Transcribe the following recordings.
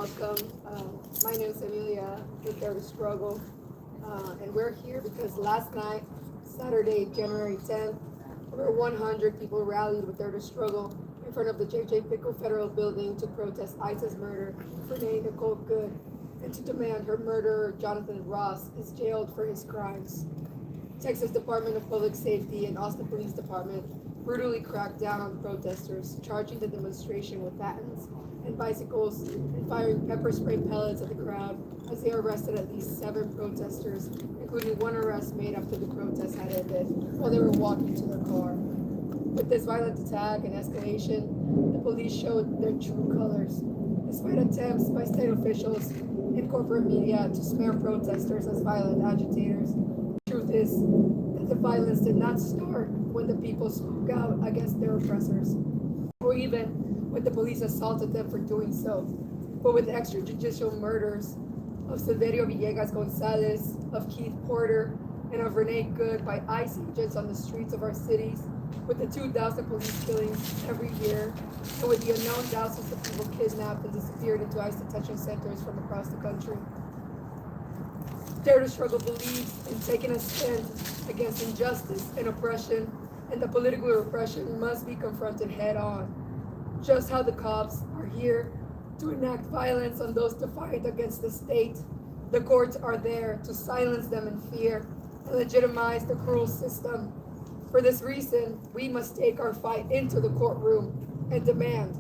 welcome. My name is Emilia with Dare to Struggle, and we're here because last night, Saturday, January 10th, over 100 people rallied with Dare to Struggle in front of the J.J. Pickle Federal Building to protest ICE's murder for Renee Nicole Good and to demand her murderer, Jonathan Ross, is jailed for his crimes. Texas Department of Public Safety and Austin Police Department brutally cracked down on protesters, charging the demonstration with batons and bicycles and firing pepper spray pellets at the crowd as they arrested at least 7 protesters, including one arrest made after the protest had ended while they were walking to their car. With this violent attack and escalation, the police showed their true colors. Despite attempts by state officials and corporate media to smear protesters as violent agitators, the truth is that the violence did not start when the people spoke out against their oppressors, or even when the police assaulted them for doing so, but with extrajudicial murders of Silverio Villegas Gonzalez, of Keith Porter, and of Renee Good by ICE agents on the streets of our cities, with the 2,000 police killings every year, and with the unknown thousands of people kidnapped and disappeared into ICE detention centers from across the country. Dare to Struggle believes in taking a stand against injustice and oppression, and the political repression must be confronted head on. Just how the cops are here to enact violence on those defiant against the state, the courts are there to silence them in fear and legitimize the cruel system. For this reason, we must take our fight into the courtroom and demand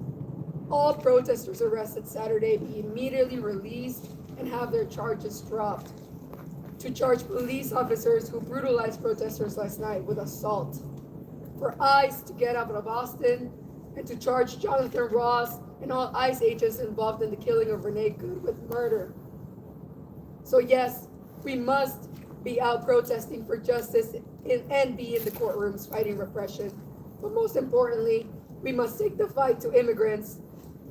all protesters arrested Saturday be immediately released and have their charges dropped. To charge police officers who brutalized protesters last night with assault. For ICE to get out of Austin and to charge Jonathan Ross and all ICE agents involved in the killing of Renee Good with murder. So yes, we must be out protesting for justice and be in the courtrooms fighting repression. But most importantly, we must take the fight to immigrants,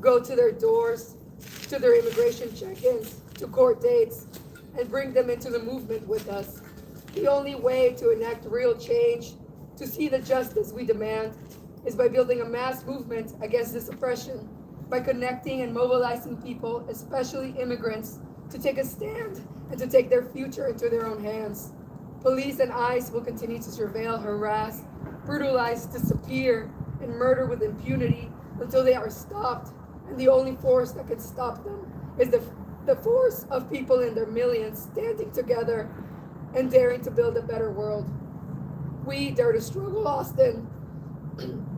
go to their doors, to their immigration check-ins, to court dates, and bring them into the movement with us. The only way to enact real change, to see the justice we demand, is by building a mass movement against this oppression, by connecting and mobilizing people, especially immigrants, to take a stand and to take their future into their own hands. Police and ICE will continue to surveil, harass, brutalize, disappear, and murder with impunity until they are stopped, and the only force that can stop them is the force of people in their millions standing together and daring to build a better world. We dare to struggle, Austin.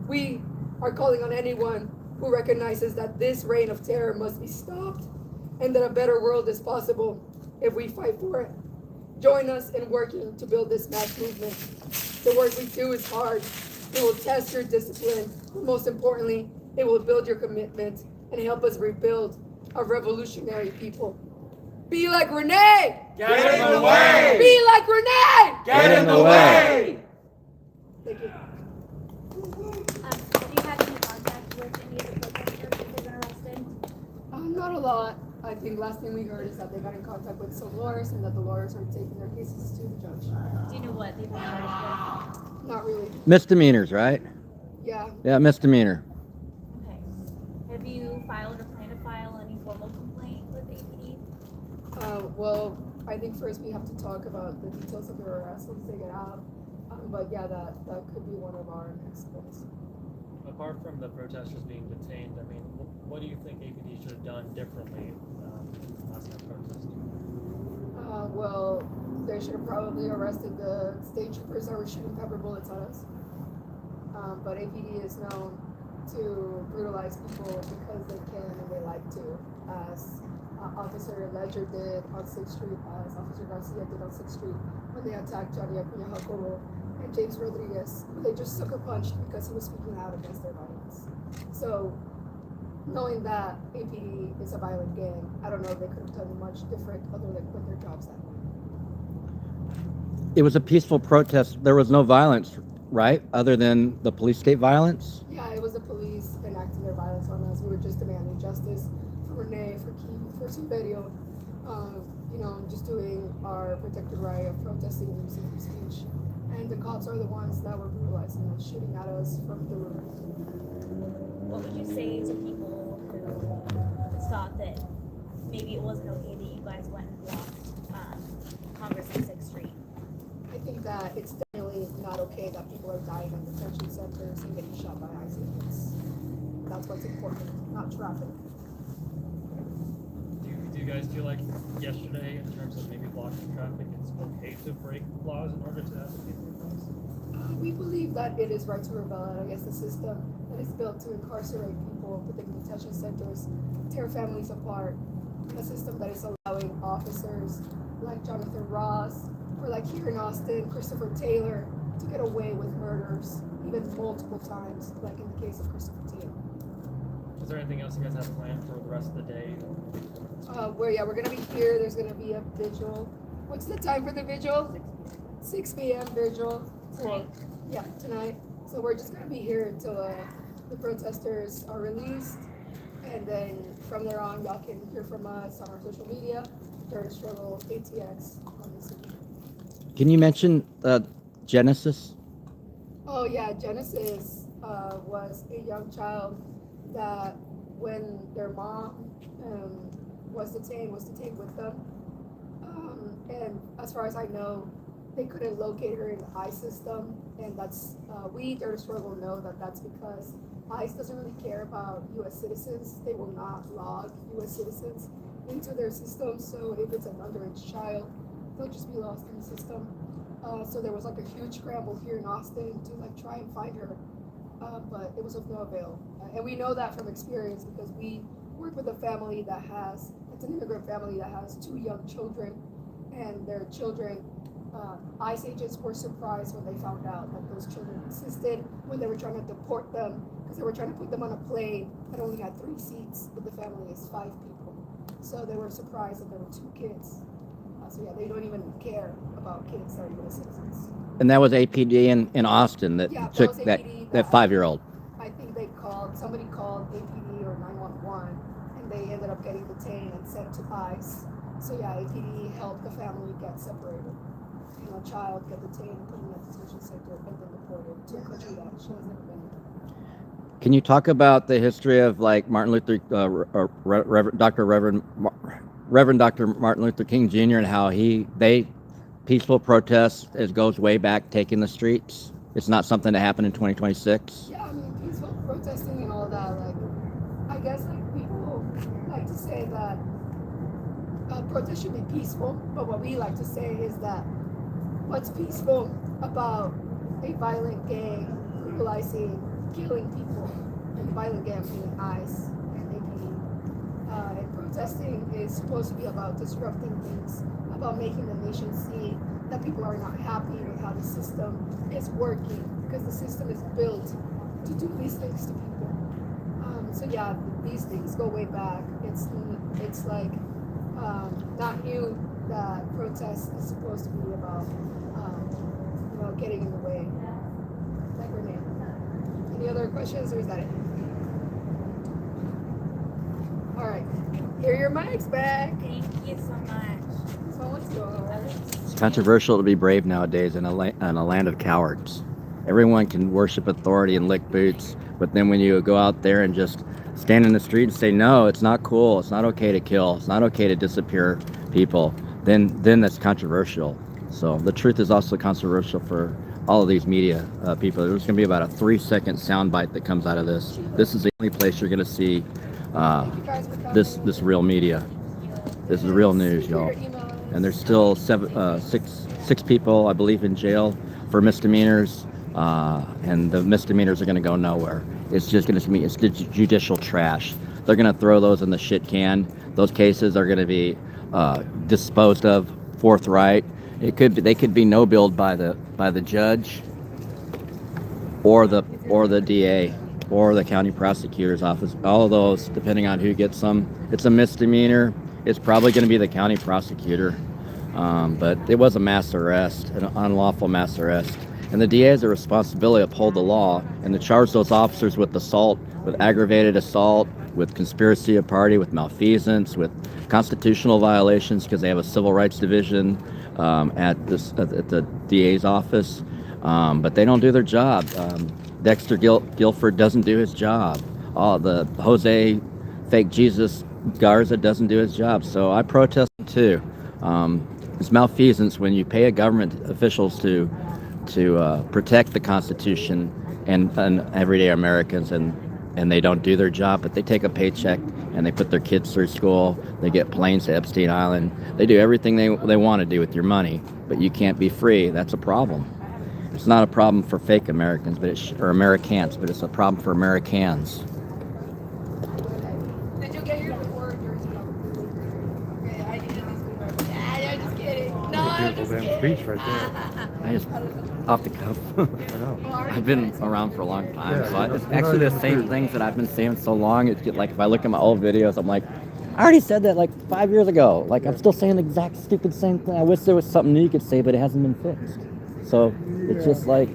We are calling on anyone who recognizes that this reign of terror must be stopped and that a better world is possible if we fight for it. Join us in working to build this mass movement. The work we do is hard. It will test your discipline, but most importantly, it will build your commitment and help us rebuild a revolutionary people. Be like Renee! Get in the way! Be like Renee! Get in the way! Thank you. Have you had any contact with any of the protesters that have been arrested? Not a lot. I think last thing we heard is that they got in contact with some lawyers and that the lawyers are taking their cases to the judge. Do you know what they've been charged Not really. Misdemeanors, right? Yeah. Yeah, misdemeanor. with? Okay. Have you filed or plan to file any formal complaint with APD? Well, I think first we have to talk about the details of their arrest once they get out. But yeah, that could be one of our next goals. Apart from the protesters being detained, I mean, what do you think APD should have done differently last night's protest? Well, they should have probably arrested the state troopers that were shooting pepper bullets at us. But APD is known to brutalize people because they can and they like to, as Officer Ledger did on 6th Street, as Officer Garcia did on 6th Street when they attacked Johnny Acuña Jacobo and James Rodriguez. They just sucker punched because he was speaking out against their violence. So, knowing that APD is a violent gang, I don't know if they could have done much different other than quit their jobs that way. It was a peaceful protest. There was no violence, right? Other than the police state violence? Yeah, it was the police enacting their violence on us. We were just demanding justice for Renee, for Keith, for Silverio. Just doing our protected right of protesting and using free speech. And the cops are the ones that were brutalizing and shooting at us from the roof. What would you say to people who thought that maybe it wasn't okay that you guys went and blocked Congress and 6th Street? I think that it's definitely not okay that people are dying in detention centers and getting shot by ICE agents. That's what's important, not traffic. Do you guys feel like yesterday, in terms of maybe blocking traffic, it's okay to break laws in order to advocate for laws? We believe that it is right to rebel against the system that is built to incarcerate people, put them in detention centers, tear families apart, a system that is allowing officers like Jonathan Ross, or like here in Austin, Christopher Taylor, to get away with murders, even multiple times, like in the case of Christopher Taylor. Is there anything else you guys have planned for the rest of the day? We're gonna be here. There's gonna be a vigil. What's the time for the vigil? 6 p.m. vigil. Tonight. So we're just gonna be here until the protesters are released, and then from there on, y'all can hear from us on our social media. Third Struggle ATX on the city. Can you mention Genesis? Oh yeah, Genesis was a young child that when their mom was detained with them. And as far as I know, they couldn't locate her in the ICE system, and that's we Third Struggle know that that's because ICE doesn't really care about U.S. citizens. They will not log U.S. citizens into their system. So if it's an underage child, they'll just be lost in the system. So there was like a huge scramble here in Austin to like try and find her, but it was of no avail. And we know that from experience because we work with a family that has, it's an immigrant family that has 2 young children, and their children, ICE agents were surprised when they found out that those children existed when they were trying to deport them, because they were trying to put them on a plane that only had 3 seats, but the family is 5 people. So they were surprised that there were 2 kids. So yeah, they don't even care about kids that are U.S. citizens. And that was APD in Austin that took that 5-year-old. I think somebody called APD or 911, and they ended up getting detained and sent to ICE. So yeah, APD helped the family get separated. A child get detained, put in a detention center, and then deported to a country that she has never been in. Can you talk about the history of like Martin Luther, Reverend Dr. Martin Luther King Jr. and how they peaceful protests, it goes way back, taking the streets? It's not something that happened in 2026. Yeah, I mean, peaceful protesting and all that. Like, I guess like people like to say that protest should be peaceful, but what we like to say is that what's peaceful about a violent gang brutalizing, killing people, and violent gang being ICE and APD. And protesting is supposed to be about disrupting things, about making the nation see that people are not happy with how the system is working, because the system is built to do these things to people. So yeah, these things go way back. It's like not new that protest is supposed to be about getting in the way. Like Renee. Any other questions, or is that it? All right, here are your mics back. Thank you so much. So let's go. It's controversial to be brave nowadays in a land of cowards. Everyone can worship authority and lick boots, but then when you go out there and just stand in the street and say, no, it's not cool, it's not okay to kill, it's not okay to disappear people, then that's controversial. So the truth is also controversial for all of these media people. There's going to be about a 3-second soundbite that comes out of this. This is the only place you're going to see this real media. This is real news, y'all. And there's still 6 people, I believe, in jail for misdemeanors, and the misdemeanors are going to go nowhere. It's just going to be judicial trash. They're going to throw those in the shit can. Those cases are going to be disposed of forthright. They could be no billed by the judge, or the DA, or the county prosecutor's office. All of those, depending on who gets them. It's a misdemeanor. It's probably going to be the county prosecutor. But it was a mass arrest, an unlawful mass arrest. And the DA has a responsibility to uphold the law and to charge those officers with assault, with aggravated assault, with conspiracy of party, with malfeasance, with constitutional violations, because they have a civil rights division at the DA's office. But they don't do their job. Dexter Guilford doesn't do his job. The Jose fake Jesus Garza doesn't do his job, so I protest too. It's malfeasance when you pay a government officials to protect the Constitution and everyday Americans, and they don't do their job, but they take a paycheck and they put their kids through school. They get planes to Epstein Island. They do everything they want to do with your money, but you can't be free. That's a problem. It's not a problem for fake Americans, or Americans, but it's a problem for Americans. Did you get your reward during Okay, I did this. I'm just kidding. No, I'm just Beautiful damn kidding. speech right there. I just off the cuff. I know. I've been around for a long time, Yeah, so you're it's not actually the even same true. things that I've been saying so long. It's like if I look at my old videos, I'm like, I already said that like 5 years ago. Like I'm still saying the exact stupid same thing. I wish there was something new you could say, but it hasn't been fixed. So it's just like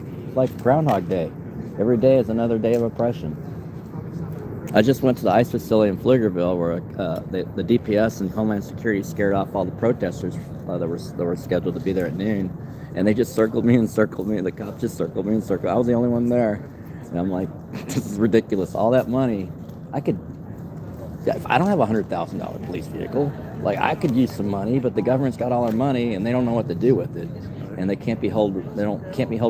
Groundhog Day. Every day is another day of oppression. I just went to the ICE facility in Pflugerville where the DPS and Homeland Security scared off all the protesters that were scheduled to be there at noon. And they just circled me. The cops just circled me and circled. I was the only one there. And I'm like, this is ridiculous. All that money, if I don't have a $100,000 police vehicle, like I could use some money, but the government's got all our money and they don't know what to do with it. And they can't be held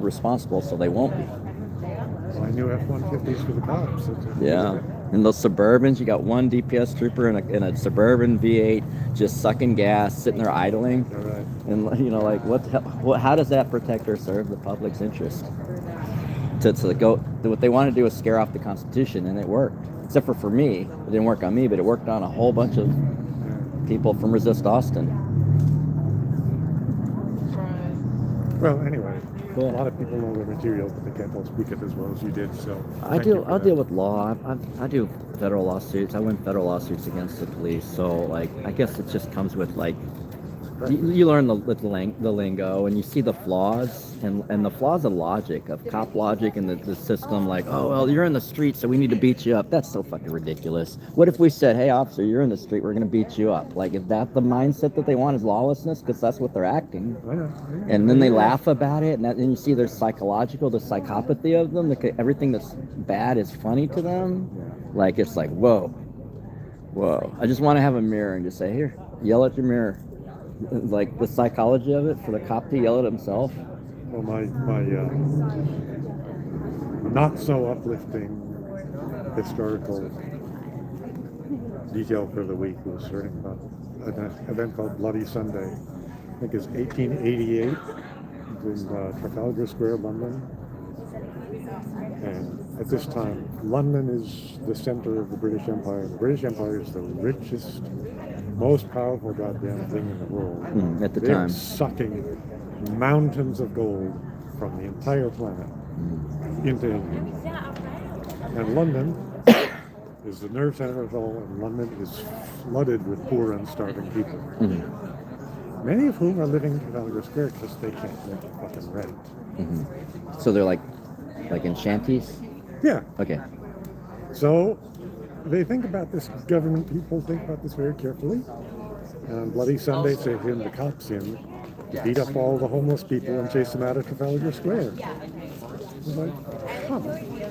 responsible, so they won't be. Well, I knew F-150s for the cops. Yeah. And those Suburbans, you got one DPS trooper in a Suburban V8 just sucking gas, sitting there idling. All right. And like what the hell, how does that protect or serve the public's interest? To go, what they want to do is scare off the Constitution, and it worked. Except for me, it didn't work on me, but it worked on a whole bunch of people from Resist Austin. Well, anyway, Go a ahead. lot of people know their material, but they can't all speak it as well as you did. So I thank you do. for I'll that. deal with law. I do federal lawsuits. I win federal lawsuits against the police. So like, I guess it just comes with like, you learn the lingo, and you see the flaws and the flaws of logic, of cop logic and the system. Like, oh well, you're in the street, so we need to beat you up. That's so fucking ridiculous. What if we said, hey officer, you're in the street, we're gonna beat you up? Like, is that the mindset that they want, is lawlessness? Because that's what they're acting. I know. And then they laugh about it, and then you see their psychological, the psychopathy of them. Like everything that's bad is funny to them. Like it's like, whoa. I just want to have a mirror and just say, here, yell at your mirror. Like the psychology of it for the cop to yell at himself. Well, my not so uplifting historical detail for the week was learning about an event called Bloody Sunday. I think it's 1888. It's in Trafalgar Square, London. And at this time, London is the center of the British Empire. The British Empire is the richest, most powerful goddamn thing in the world. At the They're time. sucking mountains of gold from the entire planet into England. And London is the nerve center of it all, and London is flooded with poor and starving people. Many of whom are living in Trafalgar Square because they can't make fucking rent. So they're like in shanties. Yeah. Okay. So they think about this, government people think about this very carefully. And on Bloody Sunday, they send the cops in to beat up all the homeless people and chase them out of Trafalgar Square. It's like, come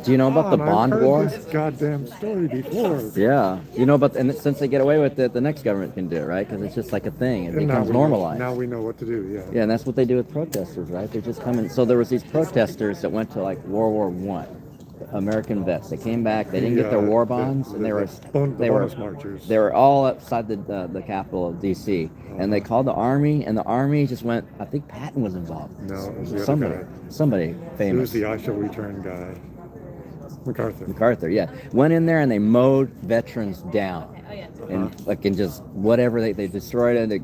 Do you know about the on, Bond I've heard War? this goddamn story before. Yeah. You know about, and since they get away with it, the next government can do it, right? Because it's just like a thing. It And now becomes we know- normalized. Now we know what to do, yeah. Yeah, and that's what they do with protesters, right? They just come in. So there was these protesters that went to like World War I, American vets. They came back. They didn't get their war bonds, and they were bonus marchers. they were all outside the capital of D.C. And they called the army, and the army just went. I think Patton was involved. No, it was the other somebody, guy. somebody He was famous. the I shall return guy. MacArthur. MacArthur, yeah, went in there and they mowed veterans down, and like and just whatever they destroyed it.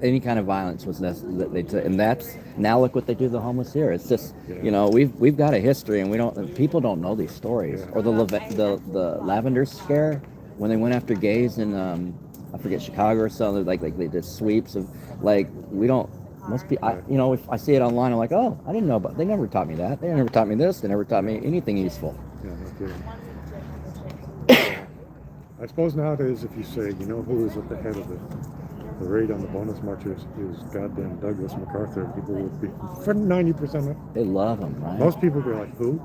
Any kind of violence was that they took, and that's now look what they do to the homeless here. It's just we've got a history, and people don't know these stories. Yeah. Or the Lavender Scare when they went after gays in I forget, Chicago or something. Like they did sweeps of like we don't. Most people, if I see it online, I'm like, oh, I didn't know about. They never taught me that. They never taught me this. They never taught me anything useful. Yeah, no kidding. I suppose nowadays, if you say, you know who is at the head of the raid on the bonus marchers is goddamn Douglas MacArthur, people would be for 90% of They love them, right? most people would be like, who?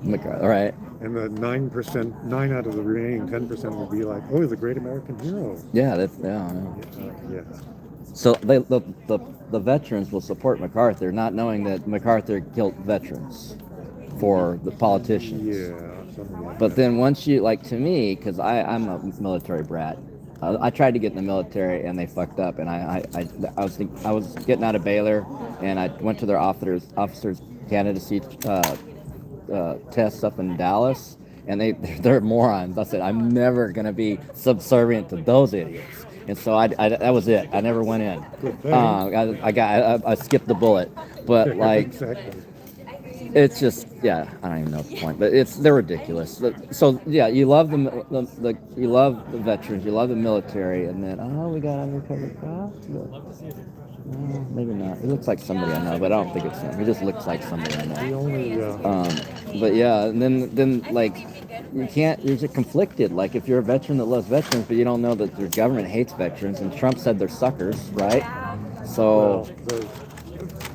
McCarthy, all right. And the 9%, 9 out of the remaining 10% would be like, oh, he's a great American hero. Yeah, that's yeah. Yeah. So the veterans will support MacArthur, not knowing that MacArthur killed veterans for the politicians. Yeah. Something like But that. then once you, like, to me, because I'm a military brat, I tried to get in the military and they fucked up. And I was getting out of Baylor, and I went to their officers candidacy tests up in Dallas, and they're morons. I said, I'm never gonna be subservient to those idiots. And so I that was it. I never went in. Good thing. I skipped the bullet. But like, Exactly. it's just, yeah, I don't even know the point, but they're ridiculous. So yeah, you love you love the veterans, you love the military, and then we got undercover cops. Love to see it. Maybe not. He looks like somebody I know, but I don't think it's him. He just looks like somebody I The know. only, But yeah, and then like you can't. You're just conflicted. Like if you're a veteran that loves veterans, but you don't know that your government hates veterans, and Trump said they're suckers, right? So.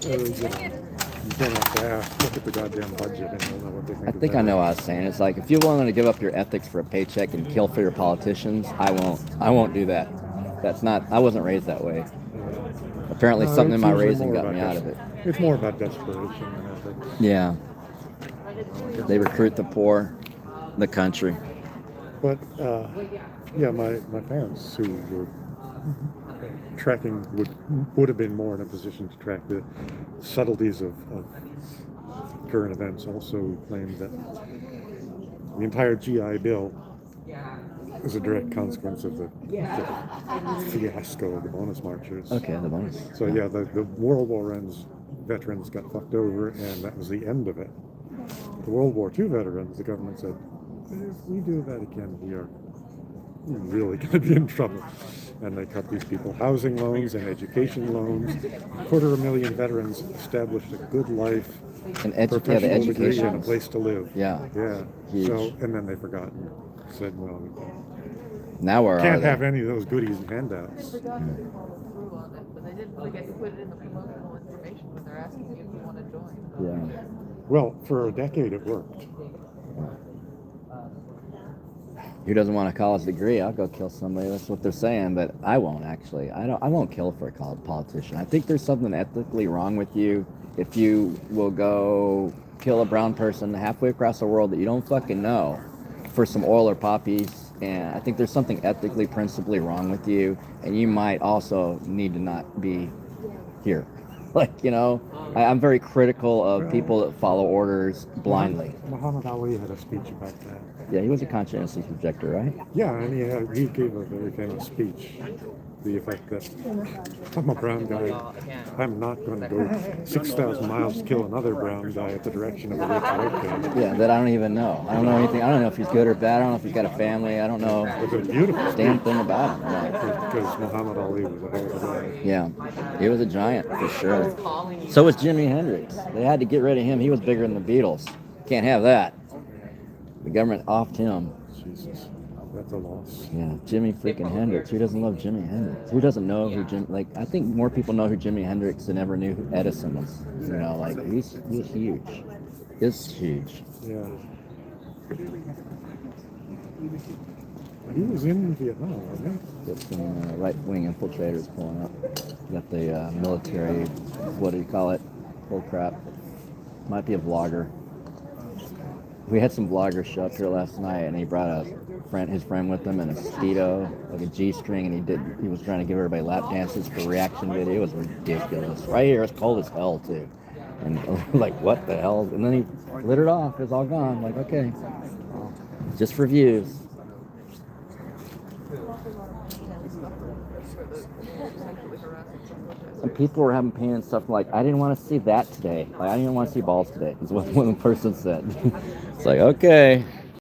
you don't have to ask. Look at the goddamn budget and you'll know what they think. I think I know what I was saying. It's like if you're willing to give up your ethics for a paycheck and kill for your politicians, I won't do that. That's not. I wasn't raised that way. Apparently, something in my raising got me out of it. It's more about desperation than ethics. Yeah. They recruit the poor, the country. But yeah, my parents who were tracking would have been more in a position to track the subtleties of current events. Also claimed that the entire GI Bill is a direct consequence of the fiasco of the bonus marchers. Okay, the bonus. So yeah, the World War ends, veterans got fucked over, and that was the end of it. The World War II veterans, the government said, if we do that again, we are really going to be in trouble. And they cut these people housing loans and education loans. 250,000 veterans established a good life, And the professional degree, education. and a place to live. Yeah. Yeah. Huge. So, and then they forgot and said, well, we Now where are can't they? have any of those goodies and handouts. They forgot to follow through on it, but they didn't forget to put it in the promotional information when they're asking you if you want to join. Yeah. Well, for a decade it worked. Who doesn't want a college degree? I'll go kill somebody. That's what they're saying, but I won't actually. I won't kill for a politician. I think there's something ethically wrong with you if you will go kill a brown person halfway across the world that you don't fucking know for some oil or poppies. And I think there's something ethically, principally wrong with you, and you might also need to not be here. Like, I'm very critical of people that follow orders blindly. Muhammad Ali had a speech about that. Yeah, he was a conscientious objector, right? Yeah, and he gave a very famous speech. The effect that I'm a brown guy, I'm not going to go 6,000 miles to kill another brown guy at the direction of a rich white guy. Yeah, that I don't even know. I don't know anything. I don't know if he's good or bad. I don't know if he's got a family. I don't know It was a beautiful damn speech thing about him. Right? because Muhammad Ali was a hell of a guy. Yeah, he was a giant for sure. So was Jimi Hendrix. They had to get rid of him. He was bigger than the Beatles. Can't have that. The government offed him. Jesus, that's a loss. Yeah, Jimi freaking Hendrix. Who doesn't love Jimi Hendrix? Who doesn't know who Jim? Like, I think more people know who Jimi Hendrix than ever knew who Edison was. Like he's huge. He's huge. Yeah. He was in Vietnam, wasn't he? Got some right-wing infiltrators pulling up. Got the military. What do you call it? Bull crap. Might be a vlogger. We had some vloggers show up here last night, and he brought his friend with him, and a Speedo, like a G-string, and he was trying to give everybody lap dances for reaction video. It was ridiculous. Right here, it's cold as hell too, and like what the hell? And then he lit it off. It's all gone. Like okay, just for views. And people were having pain and stuff like, I didn't want to see that today. Like I didn't want to see balls today. Is what one person said. It's like okay.